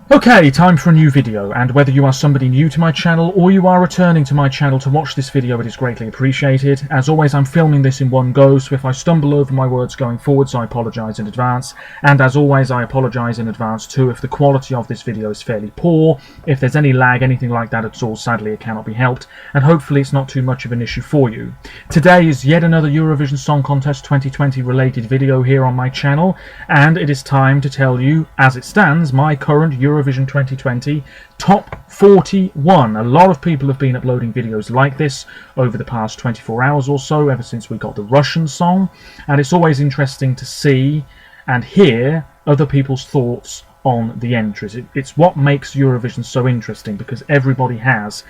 Okay, time for a new video, and whether you are somebody new to my channel or you are returning to my channel to watch this video, it is greatly appreciated. As always, I'm filming this in one go, so if I stumble over my words going forwards, I apologise in advance. And as always, I apologise in advance too if the quality of this video is fairly poor. If there's any lag, anything like that at all, sadly it cannot be helped, and hopefully it's not too much of an issue for you. Today is yet another Eurovision Song Contest 2020 related video here on my channel, and it is time to tell you, as it stands, my current Eurovision 2020 top 41. A lot of people have been uploading videos like this over the past 24 hours or so, ever since we got the Russian song, and it's always interesting to see and hear other people's thoughts on the entries. It's what makes Eurovision so interesting, because everybody has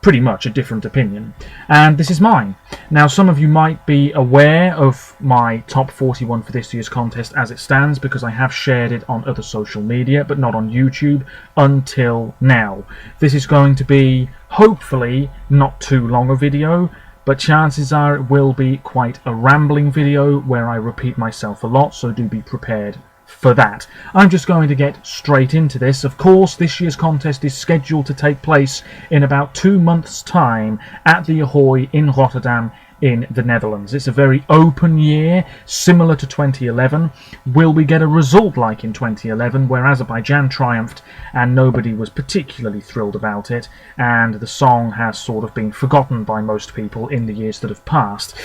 pretty much a different opinion, and this is mine. Now, some of you might be aware of my top 41 for this year's contest as it stands, because I have shared it on other social media, but not on YouTube until now. This is going to be, hopefully, not too long a video, but chances are it will be quite a rambling video where I repeat myself a lot, so do be prepared for that. I'm just going to get straight into this. Of course, this year's contest is scheduled to take place in about 2 months' time at the Ahoy in Rotterdam in the Netherlands. It's a very open year, similar to 2011. Will we get a result like in 2011, where Azerbaijan triumphed and nobody was particularly thrilled about it, and the song has sort of been forgotten by most people in the years that have passed?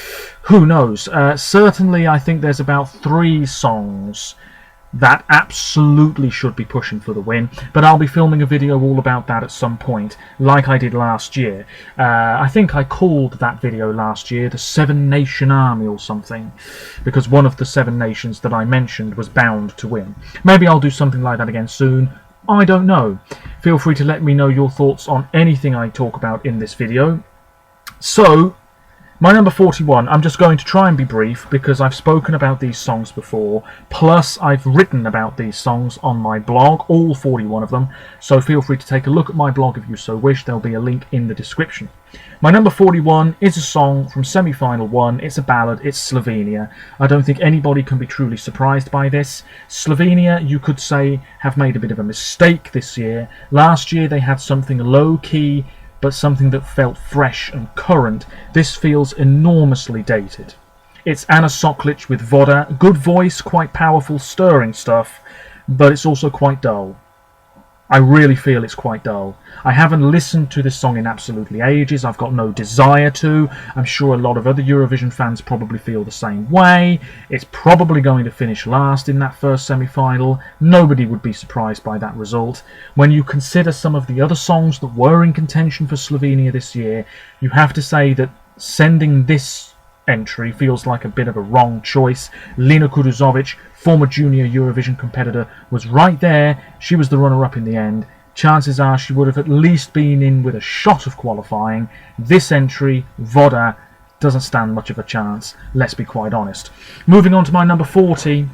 Who knows? Certainly, I think there's about 3 songs that absolutely should be pushing for the win, but I'll be filming a video all about that at some point, like I did last year. I think I called that video last year the 7-Nation Army or something, because one of the 7 nations that I mentioned was bound to win. Maybe I'll do something like that again soon. I don't know. Feel free to let me know your thoughts on anything I talk about in this video. So, my number 41, I'm just going to try and be brief because I've spoken about these songs before, plus I've written about these songs on my blog, all 41 of them, so feel free to take a look at my blog if you so wish. There'll be a link in the description. My number 41 is a song from semi-final 1, it's a ballad, it's Slovenia. I don't think anybody can be truly surprised by this. Slovenia, you could say, have made a bit of a mistake this year. Last year they had something low-key, but something that felt fresh and current. This feels enormously dated. It's Anna Soklic with Voda. Good voice, quite powerful, stirring stuff, but it's also quite dull. I really feel it's quite dull. I haven't listened to this song in absolutely ages. I've got no desire to. I'm sure a lot of other Eurovision fans probably feel the same way. It's probably going to finish last in that first semi-final. Nobody would be surprised by that result. When you consider some of the other songs that were in contention for Slovenia this year, you have to say that sending this entry feels like a bit of a wrong choice. Lina Kuduzovic, former junior Eurovision competitor, was right there. She was the runner-up in the end. Chances are she would have at least been in with a shot of qualifying. This entry, Voda, doesn't stand much of a chance, let's be quite honest. Moving on to my number 40,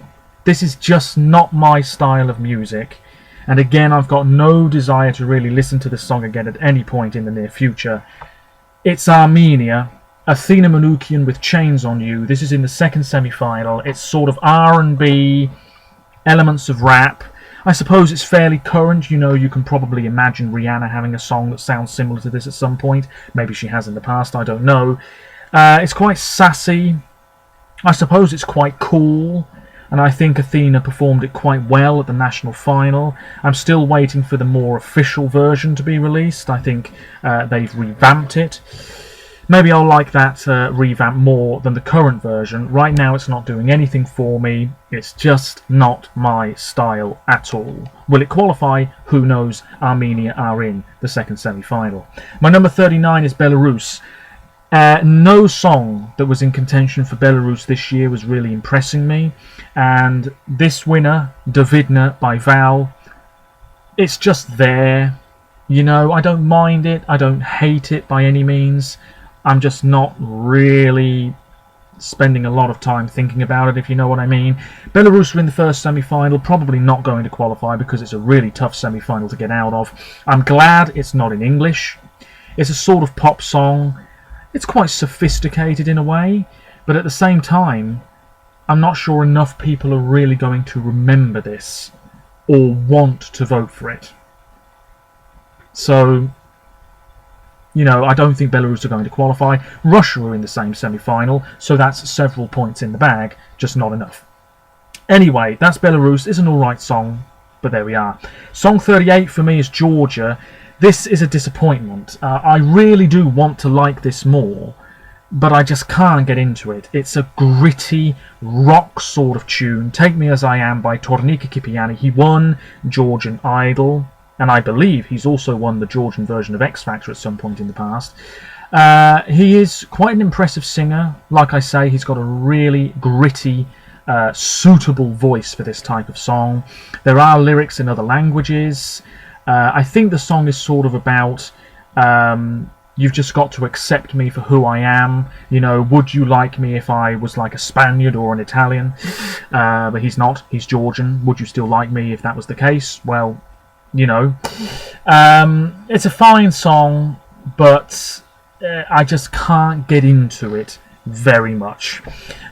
this is just not my style of music, and again I've got no desire to really listen to this song again at any point in the near future. It's Armenia, Athena Manukian with Chains on You. This is in the second semi-final. It's sort of R&B, elements of rap. I suppose it's fairly current. You know, you can probably imagine Rihanna having a song that sounds similar to this at some point. Maybe she has in the past, I don't know. It's quite sassy. I suppose it's quite cool, and I think Athena performed it quite well at the national final. I'm still waiting for the more official version to be released. I think they've revamped it. Maybe I'll like that revamp more than the current version. Right now it's not doing anything for me. It's just not my style at all. Will it qualify? Who knows? Armenia are in the second semi-final. My number 39 is Belarus. No song that was in contention for Belarus this year was really impressing me. And this winner, Davidna by Val, it's just there. You know, I don't mind it. I don't hate it by any means. I'm just not really spending a lot of time thinking about it, if you know what I mean. Belarus were in the first semi-final, probably not going to qualify because it's a really tough semi-final to get out of. I'm glad it's not in English. It's a sort of pop song. It's quite sophisticated in a way, but at the same time, I'm not sure enough people are really going to remember this or want to vote for it. So, you know, I don't think Belarus are going to qualify. Russia are in the same semi-final, so that's several points in the bag, just not enough. Anyway, that's Belarus. It's an alright song, but there we are. Song 38 for me is Georgia. This is a disappointment. I really do want to like this more, but I just can't get into it. It's a gritty rock sort of tune. Take Me As I Am by Tornike Kipiani. He won Georgian Idol, and I believe he's also won the Georgian version of X Factor at some point in the past. He is quite an impressive singer. Like I say, he's got a really gritty, suitable voice for this type of song. There are lyrics in other languages. I think the song is sort of about you've just got to accept me for who I am. You know, would you like me if I was like a Spaniard or an Italian? But he's not. He's Georgian. Would you still like me if that was the case? Well, you know. It's a fine song, but I just can't get into it very much.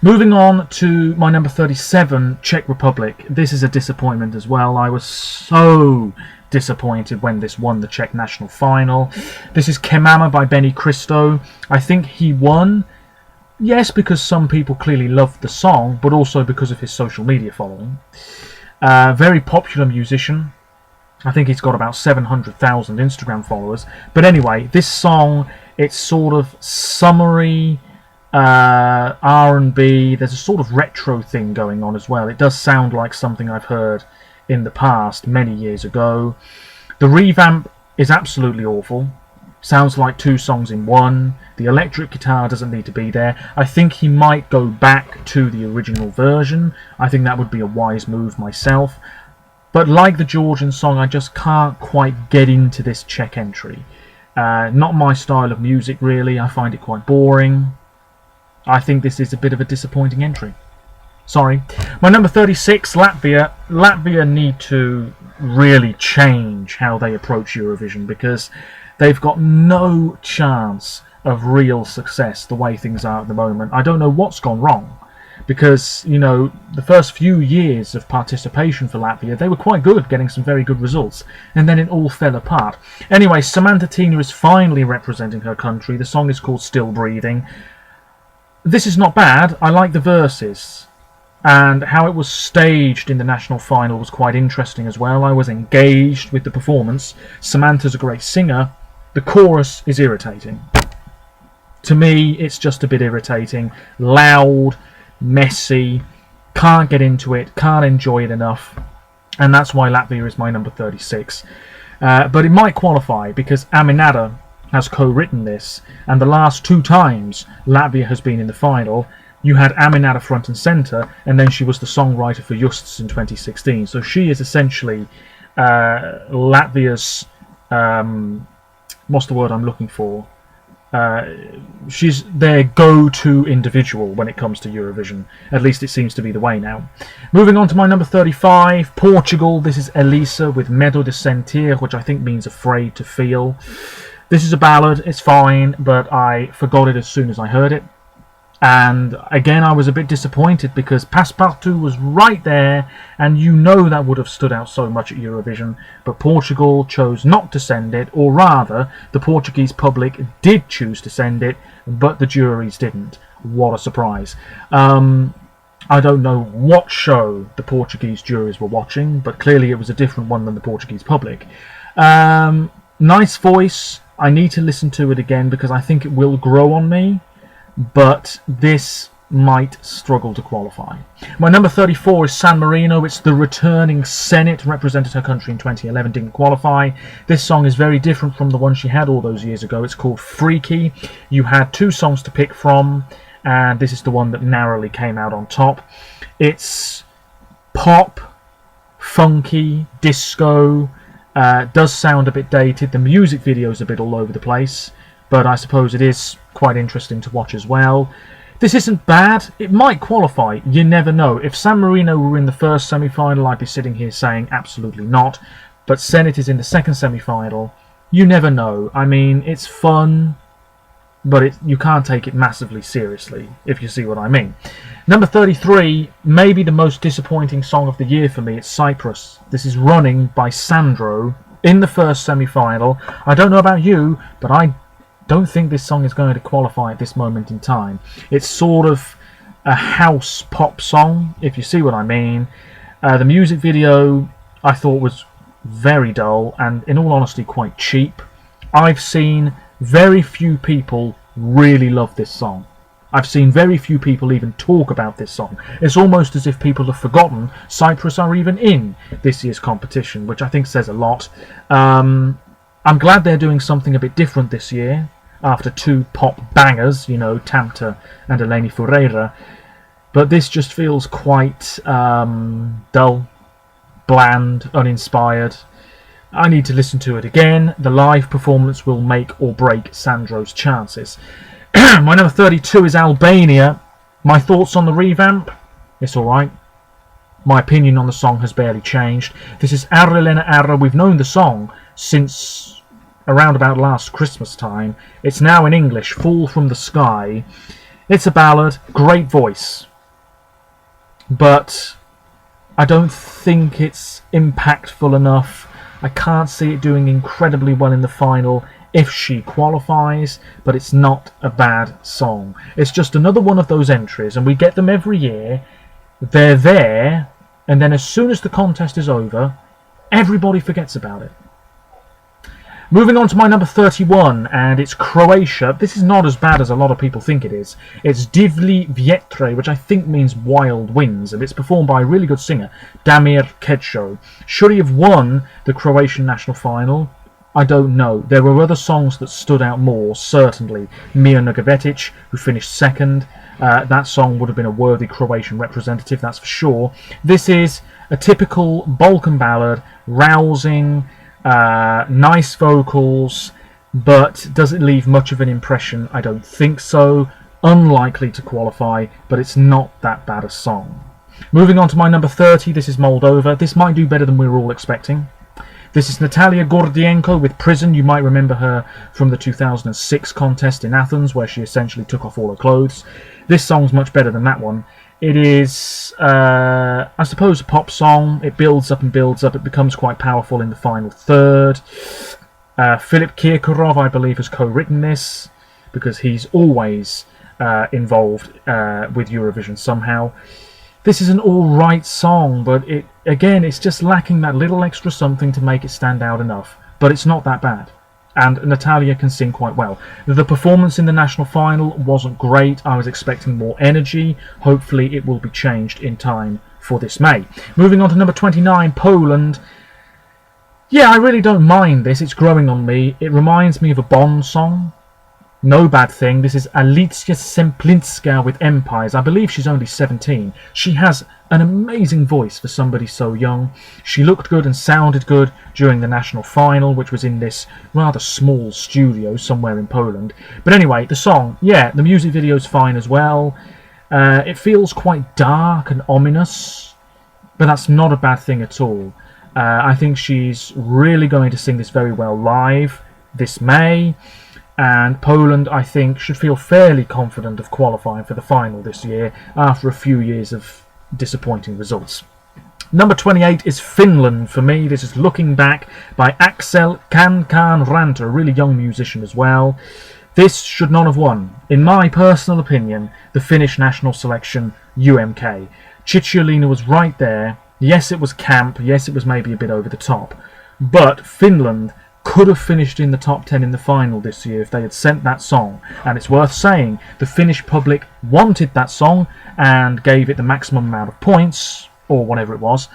Moving on to my number 37, Czech Republic. This is a disappointment as well. I was so disappointed when this won the Czech national final. This is Kemama by Benny Christo. I think he won, yes, because some people clearly loved the song, but also because of his social media following. Very popular musician. I think he's got about 700,000 Instagram followers. But anyway, this song, it's sort of summery, R&B. There's a sort of retro thing going on as well. It does sound like something I've heard in the past, many years ago. The revamp is absolutely awful. Sounds like two songs in one. The electric guitar doesn't need to be there. I think he might go back to the original version. I think that would be a wise move myself. But like the Georgian song, I just can't quite get into this Czech entry. Not my style of music, really. I find it quite boring. I think this is a bit of a disappointing entry. Sorry. My number 36, Latvia. Latvia need to really change how they approach Eurovision, because they've got no chance of real success the way things are at the moment. I don't know what's gone wrong, because, you know, the first few years of participation for Latvia, they were quite good, getting some very good results, and then it all fell apart. Anyway, Samantha Tina is finally representing her country. The song is called Still Breathing. This is not bad. I like the verses, and how it was staged in the national final was quite interesting as well. I was engaged with the performance. Samantha's a great singer. The chorus is irritating. To me, it's just a bit irritating. Loud, messy, can't get into it, can't enjoy it enough, and that's why Latvia is my number 36. But it might qualify, because Aminata has co-written this, and the last two times Latvia has been in the final, you had Aminata front and centre, and then she was the songwriter for Justs in 2016. So she is essentially Latvia's, what's the word I'm looking for? She's their go-to individual when it comes to Eurovision. At least it seems to be the way now. Moving on to my number 35, Portugal. This is Elisa with Medo de Sentir, which I think means afraid to feel. This is a ballad, it's fine, but I forgot it as soon as I heard it. And again, I was a bit disappointed, because Passepartout was right there, and you know that would have stood out so much at Eurovision, but Portugal chose not to send it, or rather, the Portuguese public did choose to send it, but the juries didn't. What a surprise. I don't know what show the Portuguese juries were watching, but clearly it was a different one than the Portuguese public. Nice voice. I need to listen to it again, because I think it will grow on me, but this might struggle to qualify. My number 34 is San Marino. It's the returning Senate, represented her country in 2011, didn't qualify. This song is very different from the one she had all those years ago. It's called Freaky. You had two songs to pick from, and this is the one that narrowly came out on top. It's pop, funky, disco, does sound a bit dated. The music video is a bit all over the place, but I suppose it is quite interesting to watch as well. This isn't bad. It might qualify. You never know. If San Marino were in the first semi-final, I'd be sitting here saying absolutely not. But Senate is in the second semi-final. You never know. I mean, it's fun. but you can't take it massively seriously, if you see what I mean. Number 33, maybe the most disappointing song of the year for me, it's Cyprus. This is Running by Sandro in the first semi-final. I don't know about you, but I don't think this song is going to qualify at this moment in time. It's sort of a house pop song, if you see what I mean. The music video I thought was very dull and, in all honesty, quite cheap. I've seen very few people really love this song. I've seen very few people even talk about this song. It's almost as if people have forgotten Cyprus are even in this year's competition, which I think says a lot. I'm glad they're doing something a bit different this year, after two pop bangers, you know, Tamta and Eleni Foureira. But this just feels quite dull, bland, uninspired. I need to listen to it again. The live performance will make or break Sandro's chances. My number 32 is Albania. My thoughts on the revamp? It's alright. My opinion on the song has barely changed. This is Arrelena Arra. We've known the song since around about last Christmas time. It's now in English, Fall from the Sky. It's a ballad, great voice. But I don't think it's impactful enough. I can't see it doing incredibly well in the final if she qualifies, but it's not a bad song. It's just another one of those entries, and we get them every year. They're there, and then as soon as the contest is over, everybody forgets about it. Moving on to my number 31, and it's Croatia. This is not as bad as a lot of people think it is. It's Divli Vjetre, which I think means wild winds, and it's performed by a really good singer, Damir Kedjo. Should he have won the Croatian national final? I don't know. There were other songs that stood out more, certainly. Mia Nugovetic, who finished second. That song would have been a worthy Croatian representative, that's for sure. This is a typical Balkan ballad, rousing, nice vocals, but does it leave much of an impression? I don't think so. Unlikely to qualify, but it's not that bad a song. Moving on to my number 30, this is Moldova. This might do better than we were all expecting. This is Natalia Gordienko with Prison. You might remember her from the 2006 contest in Athens, where she essentially took off all her clothes. This song's much better than that one. It is, I suppose, a pop song. It builds up and builds up. It becomes quite powerful in the final third. Philip Kirkorov, I believe, has co-written this, because he's always involved with Eurovision somehow. This is an alright song, but it's just lacking that little extra something to make it stand out enough. But it's not that bad. And Natalia can sing quite well. The performance in the national final wasn't great. I was expecting more energy. Hopefully it will be changed in time for this May. Moving on to number 29, Poland. Yeah, I really don't mind this. It's growing on me. It reminds me of a Bond song. No bad thing. This is Alicja Semplinska with Empires. I believe she's only 17. She has an amazing voice for somebody so young. She looked good and sounded good during the national final, which was in this rather small studio somewhere in Poland. But anyway, the song, yeah, the music video's fine as well. It feels quite dark and ominous, but that's not a bad thing at all. I think she's really going to sing this very well live this May. And Poland, I think, should feel fairly confident of qualifying for the final this year after a few years of disappointing results. Number 28 is Finland for me. This is Looking Back by Axel Kankaanranta, a really young musician as well. This should not have won, in my personal opinion, the Finnish national selection UMK. Cicciolina was right there. Yes, it was camp. Yes, it was maybe a bit over the top. But Finland could have finished in the top 10 in the final this year if they had sent that song. And it's worth saying, the Finnish public wanted that song and gave it the maximum amount of points, or whatever it was,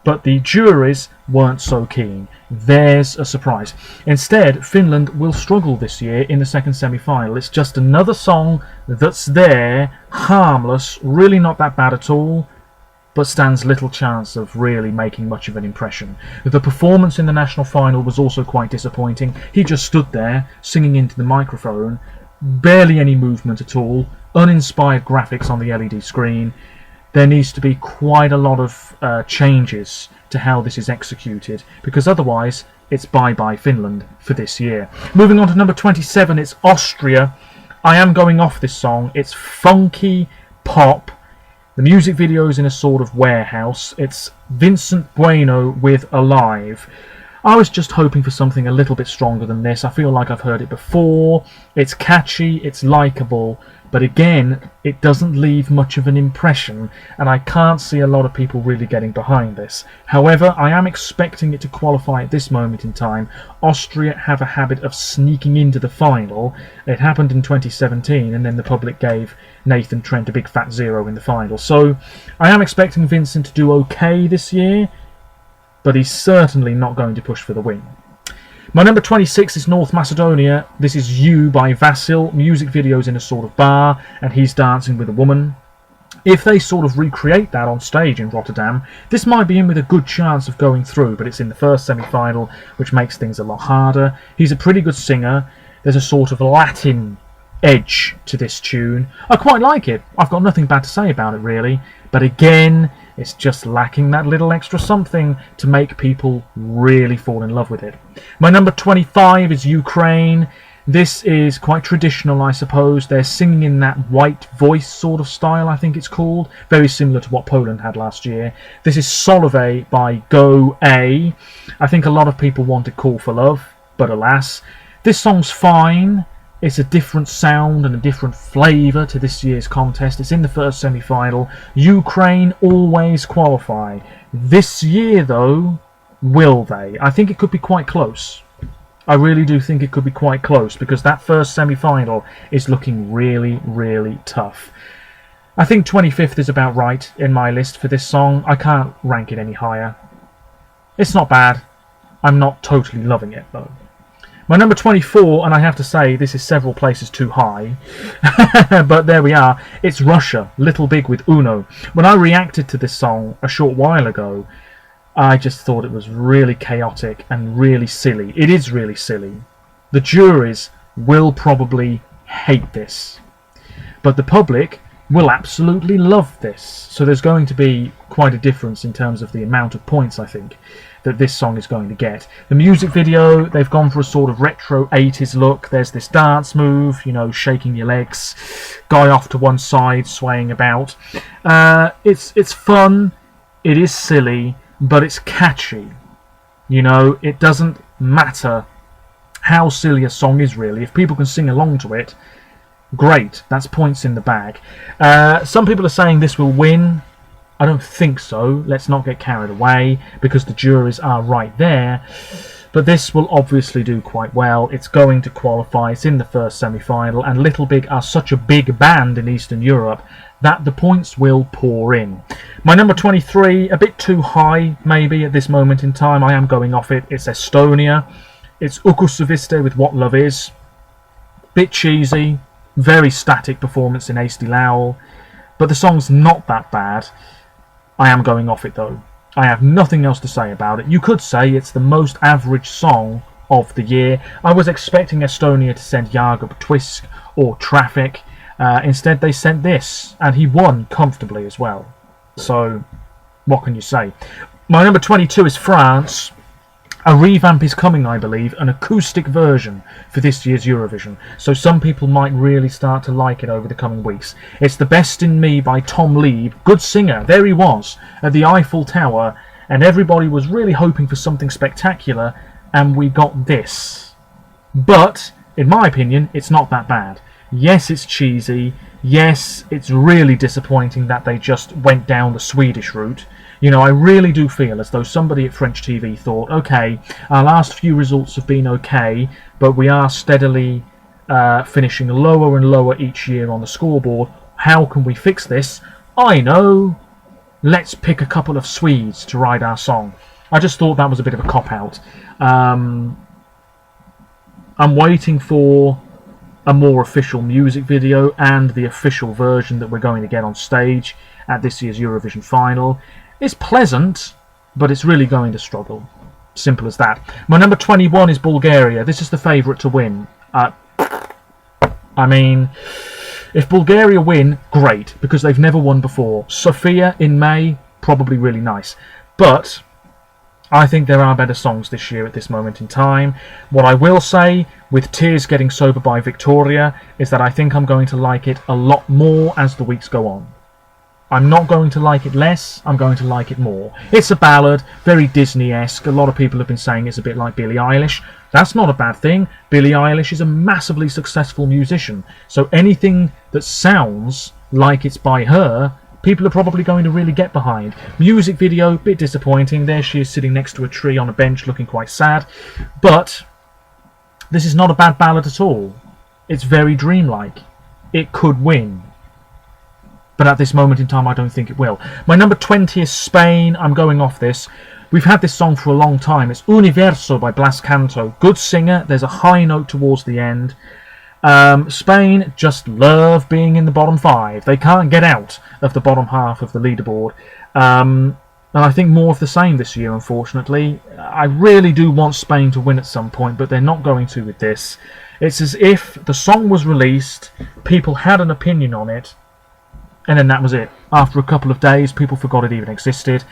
but the juries weren't so keen. There's a surprise. Instead, Finland will struggle this year in the second semi-final. It's just another song that's there, harmless, really not that bad at all, but stands little chance of really making much of an impression. The performance in the national final was also quite disappointing. He just stood there, singing into the microphone, barely any movement at all, uninspired graphics on the LED screen. There needs to be quite a lot of changes to how this is executed, because otherwise it's bye-bye Finland for this year. Moving on to number 27, it's Austria. I am going off this song. It's funky pop. The music video is in a sort of warehouse. It's Vincent Bueno with Alive. I was just hoping for something a little bit stronger than this. I feel like I've heard it before. It's catchy, it's likeable, but again, it doesn't leave much of an impression, and I can't see a lot of people really getting behind this. However, I am expecting it to qualify at this moment in time. Austria have a habit of sneaking into the final. It happened in 2017, and then the public gave Nathan Trent a big fat 0 in the final. So I am expecting Vincent to do okay this year, but he's certainly not going to push for the win. My number 26 is North Macedonia. This is You by Vasil. Music video's in a sort of bar, and he's dancing with a woman. If they sort of recreate that on stage in Rotterdam, this might be in with a good chance of going through, but it's in the first semi-final, which makes things a lot harder. He's a pretty good singer. There's a sort of Latin edge to this tune. I quite like it. I've got nothing bad to say about it, really. But again, it's just lacking that little extra something to make people really fall in love with it. My number 25 is Ukraine. This is quite traditional, I suppose. They're singing in that white voice sort of style, I think it's called. Very similar to what Poland had last year. This is Solove by Go A. I think a lot of people wanted Call for Love, but alas. This song's fine. It's a different sound and a different flavour to this year's contest. It's in the first semi-final. Ukraine always qualify. This year, though, will they? I think it could be quite close. I really do think it could be quite close, because that first semi-final is looking really, really tough. I think 25th is about right in my list for this song. I can't rank it any higher. It's not bad. I'm not totally loving it, though. My number 24, and I have to say this is several places too high, but there we are. It's Russia, Little Big with Uno. When I reacted to this song a short while ago, I just thought it was really chaotic and really silly. It is really silly. The juries will probably hate this, but the public will absolutely love this. So there's going to be quite a difference in terms of the amount of points, I think, that this song is going to get. The music video, they've gone for a sort of retro 80s look. There's this dance move, you know, shaking your legs, guy off to one side, swaying about. It's fun, it is silly, but it's catchy. You know, it doesn't matter how silly a song is, really. If people can sing along to it, great, that's points in the bag. Some people are saying this will win. I don't think so. Let's not get carried away, because the juries are right there. But this will obviously do quite well. It's going to qualify. It's in the first semi-final, and Little Big are such a big band in Eastern Europe that the points will pour in. My number 23, a bit too high maybe at this moment in time. I am going off it. It's Estonia. It's Uku Suviste with What Love Is. Bit cheesy. Very static performance in Eesti Laul. But the song's not that bad. I am going off it, though. I have nothing else to say about it. You could say it's the most average song of the year. I was expecting Estonia to send Jakob Twisk or Traffic. Instead, they sent this, and he won comfortably as well. So, what can you say? My number 22 is France. A revamp is coming, I believe, an acoustic version for this year's Eurovision, so some people might really start to like it over the coming weeks. It's The Best in Me by Tom Lieb, good singer, there he was, at the Eiffel Tower, and everybody was really hoping for something spectacular, and we got this. But, in my opinion, it's not that bad. Yes, it's cheesy, yes, it's really disappointing that they just went down the Swedish route. You know, I really do feel as though somebody at French TV thought, okay, our last few results have been okay, but we are steadily finishing lower and lower each year on the scoreboard. How can we fix this? I know, let's pick a couple of Swedes to write our song. I just thought that was a bit of a cop-out. I'm waiting for a more official music video and the official version that we're going to get on stage at this year's Eurovision final. It's pleasant, but it's really going to struggle. Simple as that. My number 21 is Bulgaria. This is the favourite to win. I mean, if Bulgaria win, great, because they've never won before. Sofia in May, probably really nice. But I think there are better songs this year at this moment in time. What I will say, with Tears Getting Sober by Victoria, is that I think I'm going to like it a lot more as the weeks go on. I'm not going to like it less, I'm going to like it more. It's a ballad, very Disney-esque. A lot of people have been saying it's a bit like Billie Eilish. That's not a bad thing. Billie Eilish is a massively successful musician, so anything that sounds like it's by her, people are probably going to really get behind. Music video, bit disappointing. There she is sitting next to a tree on a bench looking quite sad. But this is not a bad ballad at all. It's very dreamlike. It could win. But at this moment in time, I don't think it will. My number 20 is Spain. I'm going off this. We've had this song for a long time. It's Universo by Blas Canto. Good singer. There's a high note towards the end. Spain just love being in the bottom 5. They can't get out of the bottom half of the leaderboard. And I think more of the same this year, unfortunately. I really do want Spain to win at some point, but they're not going to with this. It's as if the song was released, people had an opinion on it, and then that was it. After a couple of days, people forgot it even existed.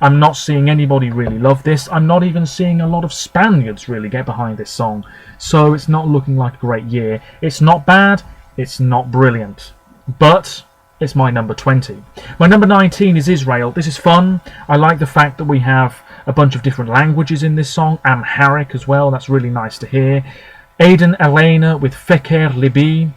I'm not seeing anybody really love this. I'm not even seeing a lot of Spaniards really get behind this song. So it's not looking like a great year. It's not bad. It's not brilliant. But it's my number 20. My number 19 is Israel. This is fun. I like the fact that we have a bunch of different languages in this song. Amharic as well. That's really nice to hear. Aidan Elena with Feker Libi.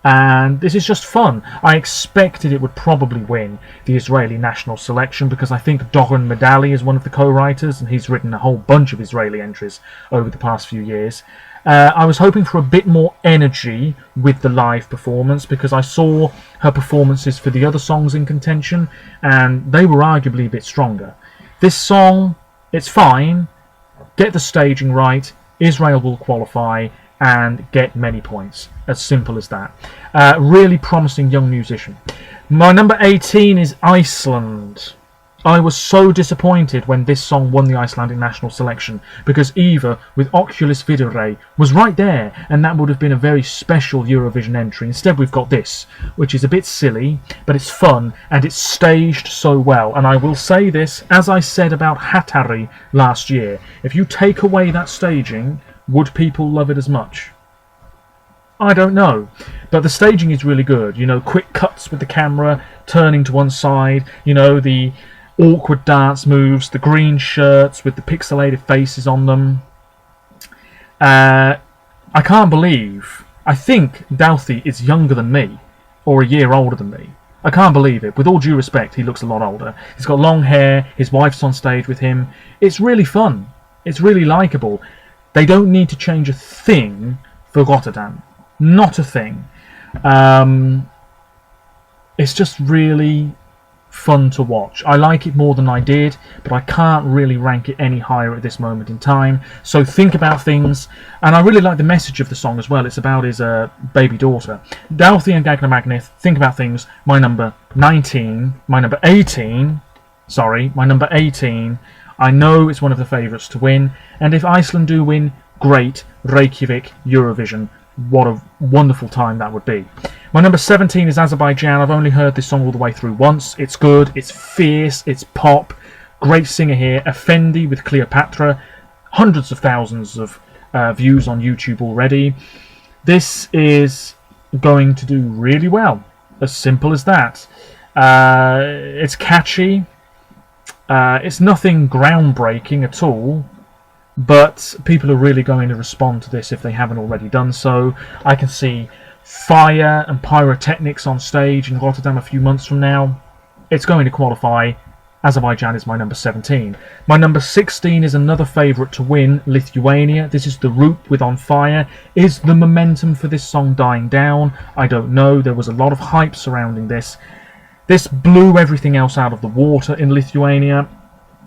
And this is just fun. I expected it would probably win the Israeli national selection because I think Doron Medali is one of the co-writers and he's written a whole bunch of Israeli entries over the past few years. I was hoping for a bit more energy with the live performance because I saw her performances for the other songs in contention and they were arguably a bit stronger. This song, it's fine. Get the staging right. Israel will qualify and get many points. As simple as that. Really promising young musician. My number 18 is Iceland. I was so disappointed when this song won the Icelandic national selection because Eva with Oculus Videre was right there and that would have been a very special Eurovision entry. Instead we've got this, which is a bit silly, but it's fun and it's staged so well. And I will say this, as I said about Hatari last year, if you take away that staging, would people love it as much? I don't know, but the staging is really good. You know, quick cuts with the camera, turning to one side, you know, the awkward dance moves, the green shirts with the pixelated faces on them. I can't believe, I think Douthie is younger than me, or a year older than me. I can't believe it. With all due respect, he looks a lot older. He's got long hair, his wife's on stage with him. It's really fun. It's really likeable. They don't need to change a thing for Rotterdam. Not a thing. It's just really fun to watch. I like it more than I did, but I can't really rank it any higher at this moment in time. So think about things. And I really like the message of the song as well. It's about his baby daughter. Douthie and Gagna Magnith, think about things. My number 18. My number 18. I know it's one of the favourites to win, and if Iceland do win, great. Reykjavik, Eurovision. What a wonderful time that would be. My number 17 is Azerbaijan. I've only heard this song all the way through once. It's good, it's fierce, it's pop. Great singer here. Effendi with Cleopatra. Hundreds of thousands of views on YouTube already. This is going to do really well. As simple as that. It's catchy. It's nothing groundbreaking at all, but people are really going to respond to this if they haven't already done so. I can see fire and pyrotechnics on stage in Rotterdam a few months from now. It's going to qualify. Azerbaijan is my number 17. My number 16 is another favourite to win, Lithuania. This is the Roop with On Fire. Is the momentum for this song dying down? I don't know. There was a lot of hype surrounding this. This blew everything else out of the water in Lithuania.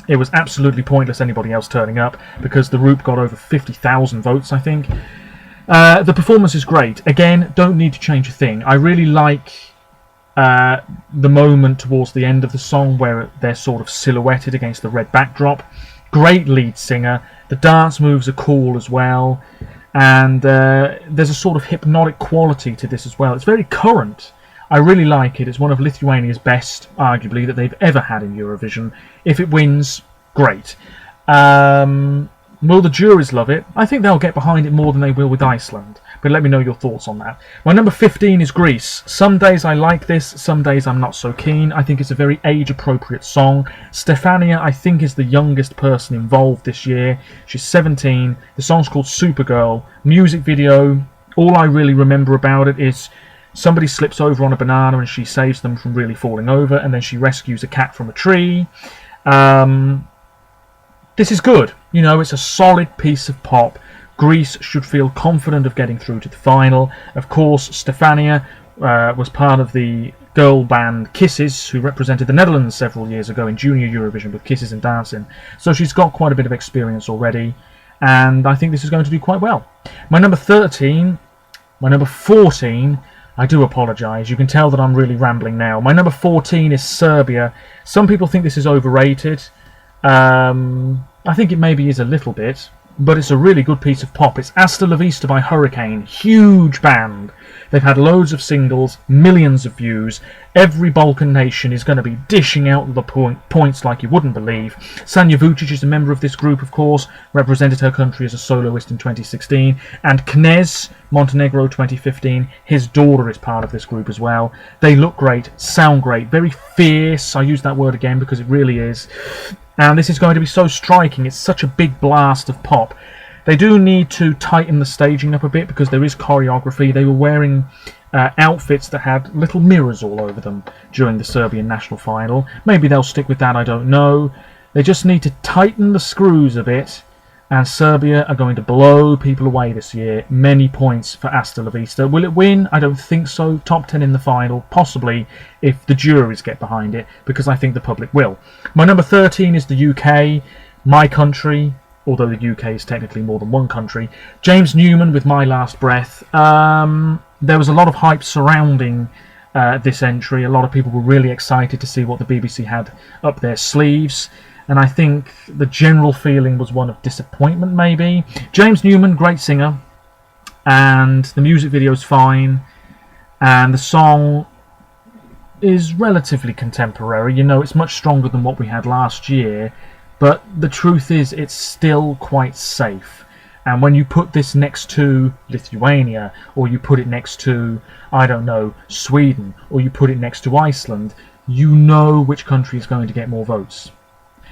It was absolutely pointless anybody else turning up because the Roop got over 50,000 votes, I think. The performance is great. Again, don't need to change a thing. I really like the moment towards the end of the song where they're sort of silhouetted against the red backdrop. Great lead singer. The dance moves are cool as well. And there's a sort of hypnotic quality to this as well. It's very current. I really like it. It's one of Lithuania's best, arguably, that they've ever had in Eurovision. If it wins, great. Will the juries love it? I think they'll get behind it more than they will with Iceland. But let me know your thoughts on that. My number 15 is Greece. Some days I like this, some days I'm not so keen. I think it's a very age-appropriate song. Stefania, I think, is the youngest person involved this year. She's 17. The song's called Supergirl. Music video, all I really remember about it is somebody slips over on a banana and she saves them from really falling over, and then she rescues a cat from a tree. This is good. You know, it's a solid piece of pop. Greece should feel confident of getting through to the final. Of course, Stefania was part of the girl band Kisses, who represented the Netherlands several years ago in Junior Eurovision with Kisses and Dancing. So she's got quite a bit of experience already, and I think this is going to do quite well. My number 13, my number 14, I do apologise, you can tell that I'm really rambling now. My number 14 is Serbia. Some people think this is overrated. I think it maybe is a little bit, but it's a really good piece of pop. It's Hasta La Vista by Hurricane. Huge band. They've had loads of singles, millions of views. Every Balkan nation is going to be dishing out the points like you wouldn't believe. Sanja Vucic is a member of this group, of course, represented her country as a soloist in 2016. And Knez, Montenegro 2015, his daughter is part of this group as well. They look great, sound great, very fierce. I use that word again because it really is. And this is going to be so striking. It's such a big blast of pop. They do need to tighten the staging up a bit because there is choreography. They were wearing outfits that had little mirrors all over them during the Serbian national final. Maybe they'll stick with that, I don't know. They just need to tighten the screws a bit, and Serbia are going to blow people away this year. Many points for Hasta La Vista. Will it win? I don't think so. Top 10 in the final, possibly, if the juries get behind it, because I think the public will. My number 13 is the UK, my country, although the UK is technically more than one country. James Newman with My Last Breath. There was a lot of hype surrounding this entry. A lot of people were really excited to see what the BBC had up their sleeves, and I think the general feeling was one of disappointment, maybe. James Newman, great singer, and the music video is fine, and the song is relatively contemporary. You know, it's much stronger than what we had last year, but the truth is it's still quite safe. And when you put this next to Lithuania, or you put it next to, I don't know, Sweden, or you put it next to Iceland, you know which country is going to get more votes.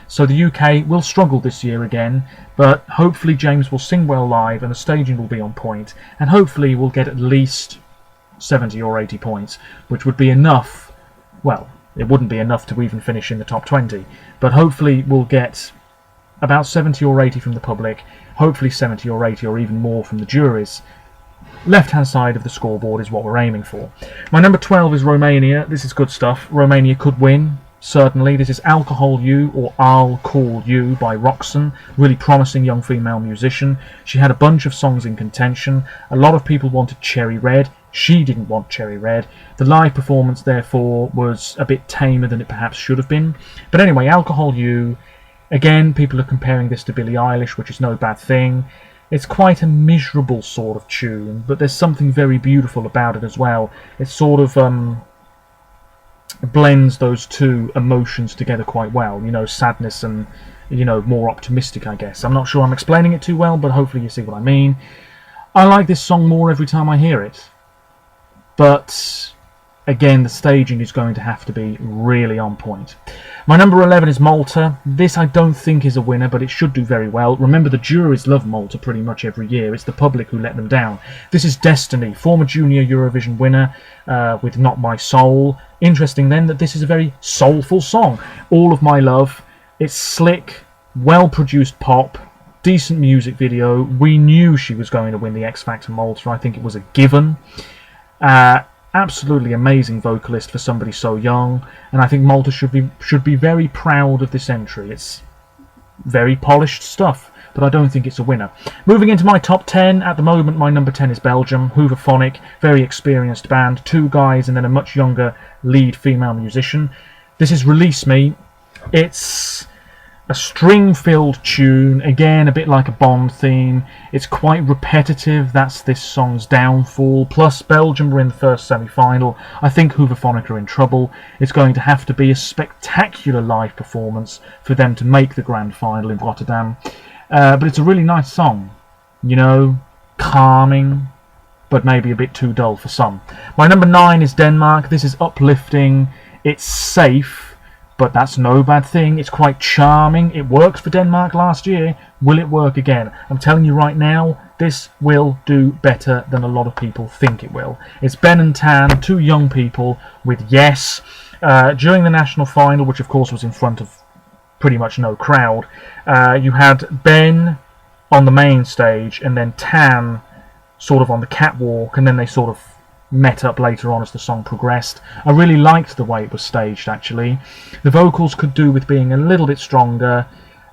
So the UK will struggle this year again, but hopefully James will sing well live and the staging will be on point, and hopefully we'll get at least 70 or 80 points, which would be enough. Well, it wouldn't be enough to even finish in the top 20, but hopefully we'll get about 70 or 80 from the public, hopefully 70 or 80 or even more from the juries. Left hand side of the scoreboard is what we're aiming for. My number 12 is Romania. This is good stuff. Romania could win, certainly. This is Alcohol You, or I'll Call You, by Roxanne. Really promising young female musician. She had a bunch of songs in contention. A lot of people wanted Cherry Red. She didn't want Cherry Red. The live performance, therefore, was a bit tamer than it perhaps should have been. But anyway, Alcohol You. Again, people are comparing this to Billie Eilish, which is no bad thing. It's quite a miserable sort of tune, but there's something very beautiful about it as well. It sort of blends those two emotions together quite well. You know, sadness and, you know, more optimistic, I guess. I'm not sure I'm explaining it too well, but hopefully you see what I mean. I like this song more every time I hear it. But again, the staging is going to have to be really on point. My number 11 is Malta. This I don't think is a winner, but it should do very well. Remember, the juries love Malta pretty much every year. It's the public who let them down. This is Destiny, former Junior Eurovision winner with Not My Soul. Interesting then that this is a very soulful song. All of My Love. It's slick, well-produced pop, decent music video. We knew she was going to win the X Factor Malta. I think it was a given. Absolutely amazing vocalist for somebody so young, and I think Malta should be very proud of this entry. It's very polished stuff, but I don't think it's a winner. Moving into my top 10, at the moment my number 10 is Belgium. Hooverphonic, very experienced band, two guys and then a much younger lead female musician. This is Release Me. It's a string-filled tune, again a bit like a Bond theme. It's quite repetitive, that's this song's downfall. Plus Belgium were in the first semi-final. I think Hooverphonic are in trouble. It's going to have to be a spectacular live performance for them to make the grand final in Rotterdam. But it's a really nice song, you know, calming, but maybe a bit too dull for some. My number 9 is Denmark. This is uplifting, it's safe, but that's no bad thing. It's quite charming. It worked for Denmark last year. Will it work again? I'm telling you right now, this will do better than a lot of people think it will. It's Ben and Tan, two young people with Yes. During the national final, which of course was in front of pretty much no crowd, you had Ben on the main stage and then Tan sort of on the catwalk, and then they sort of met up later on as the song progressed. I really liked the way it was staged, actually. The vocals could do with being a little bit stronger,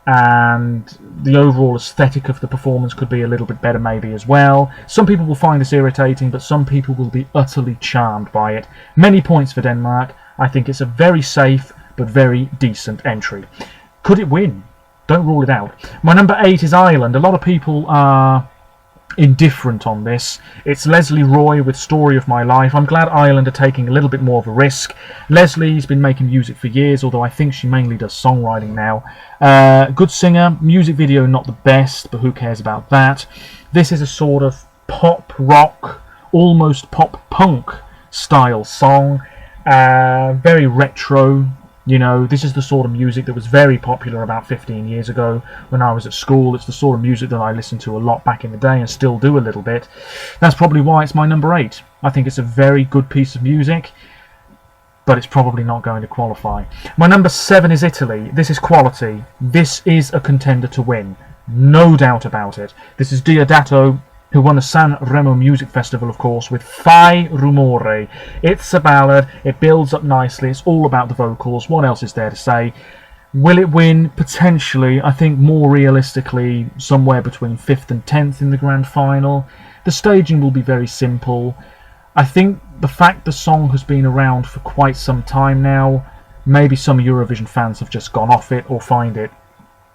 and the overall aesthetic of the performance could be a little bit better maybe as well. Some people will find this irritating, but some people will be utterly charmed by it. Many points for Denmark. I think it's a very safe but very decent entry. Could it win? Don't rule it out. My number 8 is Ireland. A lot of people are indifferent on this. It's Leslie Roy with Story of My Life. I'm glad Ireland are taking a little bit more of a risk. Leslie's been making music for years, although I think she mainly does songwriting now. Good singer, music video not the best, but who cares about that. This is a sort of pop rock, almost pop punk style song, very retro. You know, this is the sort of music that was very popular about 15 years ago when I was at school. It's the sort of music that I listened to a lot back in the day and still do a little bit. That's probably why it's my number 8. I think it's a very good piece of music, but it's probably not going to qualify. My number 7 is Italy. This is quality. This is a contender to win. No doubt about it. This is Diodato, who won the San Remo Music Festival, of course, with Fai Rumore. It's a ballad, it builds up nicely, it's all about the vocals. What else is there to say? Will it win? Potentially. I think more realistically, somewhere between 5th and 10th in the grand final. The staging will be very simple. I think the fact the song has been around for quite some time now, maybe some Eurovision fans have just gone off it or find it,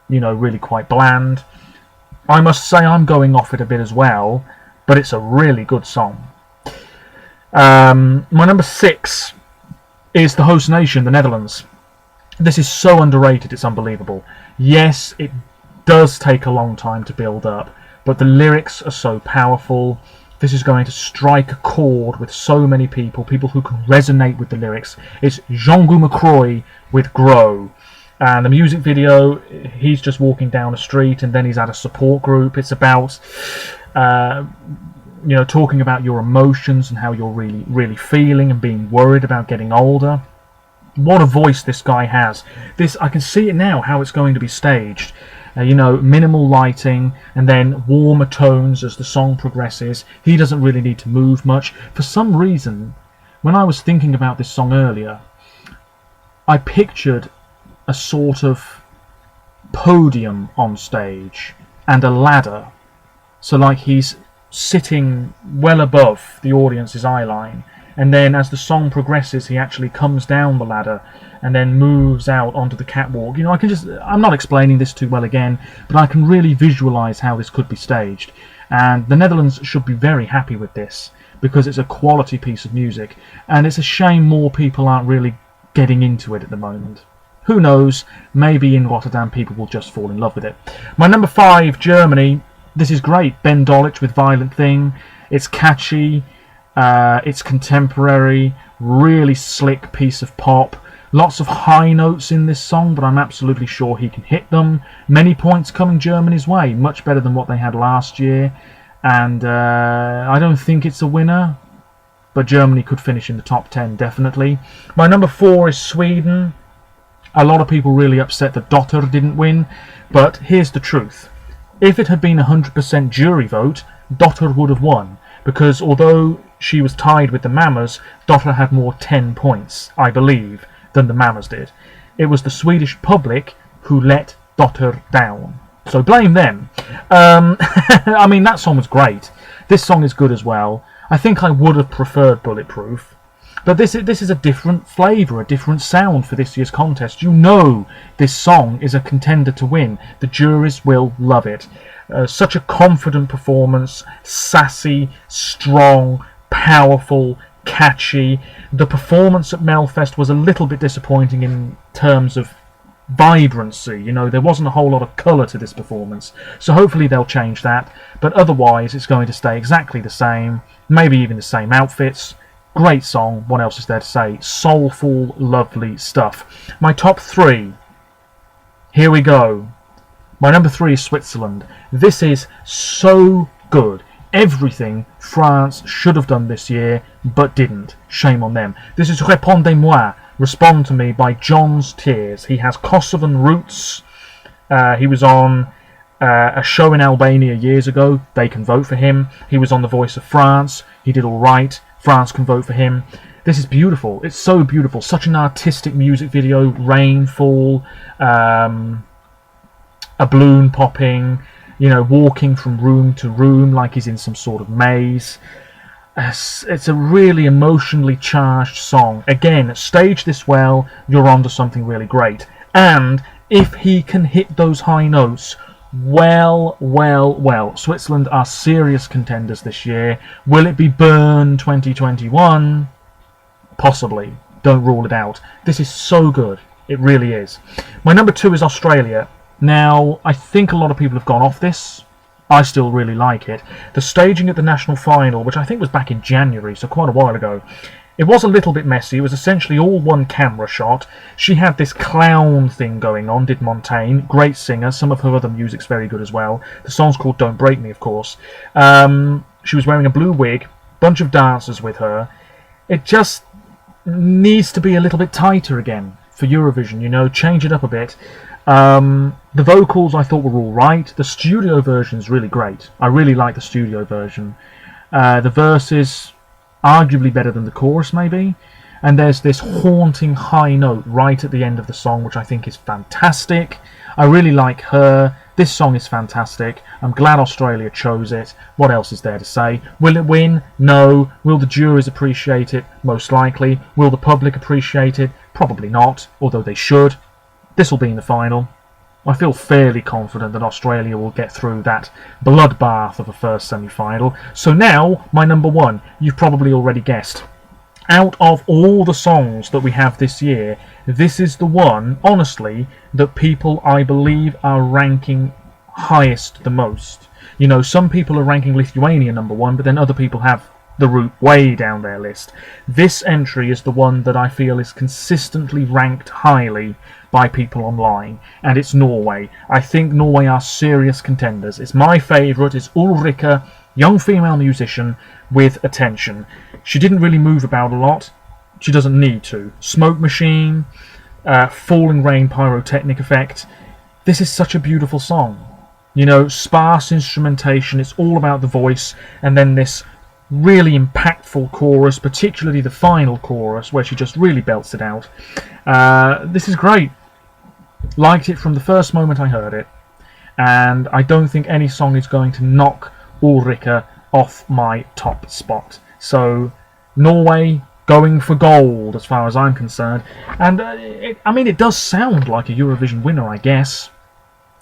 you know, really quite bland. I must say I'm going off it a bit as well, but it's a really good song. My number 6 is the host nation, the Netherlands. This is so underrated, it's unbelievable. Yes, it does take a long time to build up, but the lyrics are so powerful. This is going to strike a chord with so many people who can resonate with the lyrics. It's Jean-Guy McCroy with Grow. And the music video, he's just walking down a street and then he's at a support group. It's about, you know, talking about your emotions and how you're really feeling and being worried about getting older. What a voice this guy has. This, I can see it now, how it's going to be staged. You know, minimal lighting and then warmer tones as the song progresses. He doesn't really need to move much. For some reason, when I was thinking about this song earlier, I pictured a sort of podium on stage and a ladder, so like he's sitting well above the audience's eye line, and then as the song progresses he actually comes down the ladder and then moves out onto the catwalk. You know, I'm not explaining this too well again, but I can really visualize how this could be staged, and the Netherlands should be very happy with this because it's a quality piece of music, and it's a shame more people aren't really getting into it at the moment. Who knows, maybe in Rotterdam people will just fall in love with it. My number 5, Germany. This is great. Ben Dolic with Violent Thing. It's catchy, it's contemporary, really slick piece of pop. Lots of high notes in this song, but I'm absolutely sure he can hit them. Many points coming Germany's way, much better than what they had last year. And I don't think it's a winner, but Germany could finish in the top 10, definitely. My number 4 is Sweden. A lot of people really upset that Dotter didn't win, but here's the truth. If it had been 100% jury vote, Dotter would have won, because although she was tied with the Mamas, Dotter had more 10 points, I believe, than the Mamas did. It was the Swedish public who let Dotter down. So blame them. I mean, that song was great. This song is good as well. I think I would have preferred Bulletproof. But this is a different flavour, a different sound for this year's contest. You know this song is a contender to win. The juries will love it. Such a confident performance, sassy, strong, powerful, catchy. The performance at Melfest was a little bit disappointing in terms of vibrancy. You know, there wasn't a whole lot of colour to this performance, so hopefully they'll change that, but otherwise it's going to stay exactly the same, maybe even the same outfits. Great song, what else is there to say? Soulful, lovely stuff. My top 3, here we go. My number 3 is Switzerland. This is so good. Everything France should have done this year, but didn't. Shame on them. This is Répondez-moi, Respond to Me by John's Tears. He has Kosovan roots. He was on a show in Albania years ago. They can vote for him. He was on The Voice of France. He did all right. France can vote for him. This is beautiful. It's so beautiful. Such an artistic music video. Rainfall, a balloon popping, you know, walking from room to room like he's in some sort of maze. It's a really emotionally charged song. Again, stage this well, you're onto something really great. And if he can hit those high notes, well, Switzerland are serious contenders this year. Will it be Bern 2021? Possibly. Don't rule it out. This is so good. It really is. My number 2 is Australia. Now, I think a lot of people have gone off this. I still really like it. The staging at the national final, which I think was back in January, so quite a while ago, it was a little bit messy. It was essentially all one camera shot. She had this clown thing going on, did Montaigne. Great singer. Some of her other music's very good as well. The song's called Don't Break Me, of course. She was wearing a blue wig, bunch of dancers with her. It just needs to be a little bit tighter again for Eurovision, you know, change it up a bit. The vocals I thought were all right. The studio version is really great. I really like the studio version. The verses arguably better than the chorus maybe, and there's this haunting high note right at the end of the song which I think is fantastic. I really like her. This song is fantastic. I'm glad Australia chose it. What else is there to say? Will it win? No. Will the juries appreciate it? Most likely. Will the public appreciate it? Probably not, although they should. This will be in the final. I feel fairly confident that Australia will get through that bloodbath of a first semi-final. So now, my number 1, you've probably already guessed. Out of all the songs that we have this year, this is the one, honestly, that people, I believe, are ranking highest the most. You know, some people are ranking Lithuania number 1, but then other people have the route way down their list. This entry is the one that I feel is consistently ranked highly by people online, and it's Norway. I think Norway are serious contenders. It's my favourite. It's Ulrika, young female musician with attention. She didn't really move about a lot. She doesn't need to. Smoke machine, falling rain pyrotechnic effect. This is such a beautiful song. You know, sparse instrumentation. It's all about the voice, and then this really impactful chorus, particularly the final chorus where she just really belts it out. This is great. Liked it from the first moment I heard it, and I don't think any song is going to knock Ulrika off my top spot. So Norway going for gold as far as I'm concerned, and I mean, it does sound like a Eurovision winner, I guess.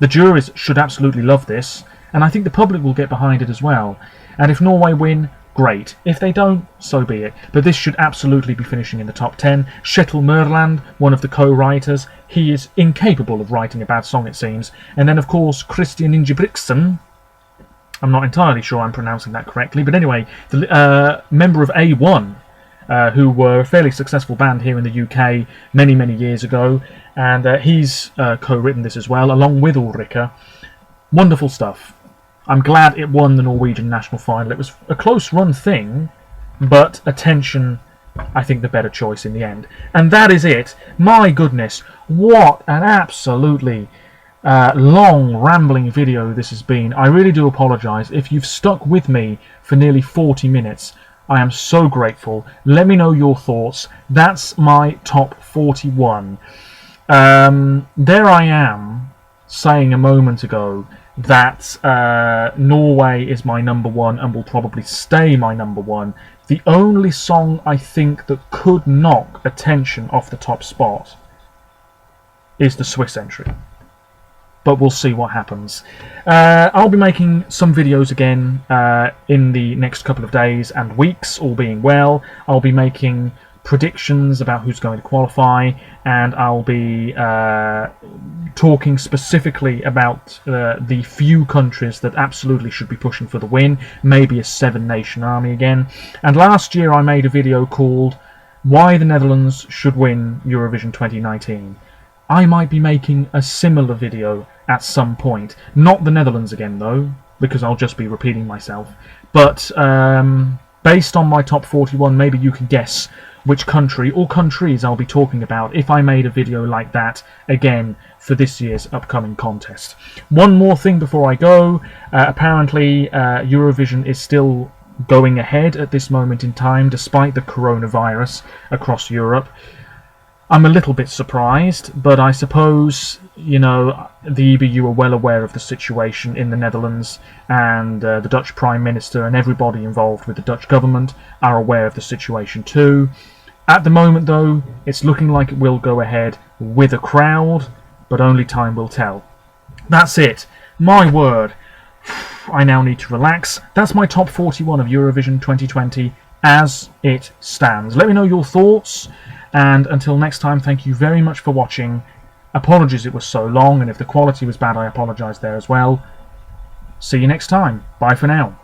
The juries should absolutely love this, and I think the public will get behind it as well. And if Norway win, great. If they don't, so be it. But this should absolutely be finishing in the top 10. Kjetil Mørland, one of the co-writers, he is incapable of writing a bad song, it seems. And then, of course, Christian Ingebrigtsen. I'm not entirely sure I'm pronouncing that correctly, but anyway, the member of A1, who were a fairly successful band here in the UK many years ago, and he's co-written this as well, along with Ulrika. Wonderful stuff. I'm glad it won the Norwegian national final. It was a close-run thing, but attention, I think, the better choice in the end. And that is it. My goodness, what an absolutely long, rambling video this has been. I really do apologise. If you've stuck with me for nearly 40 minutes, I am so grateful. Let me know your thoughts. That's my top 41. There I am, saying a moment ago that Norway is my number one and will probably stay my number one. The only song I think that could knock attention off the top spot is the Swiss entry. But we'll see what happens. I'll be making some videos again in the next couple of days and weeks, all being well. I'll be making predictions about who's going to qualify, and I'll be talking specifically about the few countries that absolutely should be pushing for the win, maybe a 7-nation army again. And last year I made a video called Why the Netherlands Should Win Eurovision 2019. I might be making a similar video at some point. Not the Netherlands again though, because I'll just be repeating myself. But based on my top 41, maybe you can guess which country or countries I'll be talking about if I made a video like that again for this year's upcoming contest. One more thing before I go. Apparently Eurovision is still going ahead at this moment in time despite the coronavirus across Europe. I'm a little bit surprised, but I suppose, you know, the EBU are well aware of the situation in the Netherlands, and the Dutch Prime Minister and everybody involved with the Dutch government are aware of the situation too. At the moment, though, it's looking like it will go ahead with a crowd, but only time will tell. That's it. My word. I now need to relax. That's my top 41 of Eurovision 2020 as it stands. Let me know your thoughts. And until next time, thank you very much for watching. Apologies it was so long, and if the quality was bad, I apologise there as well. See you next time. Bye for now.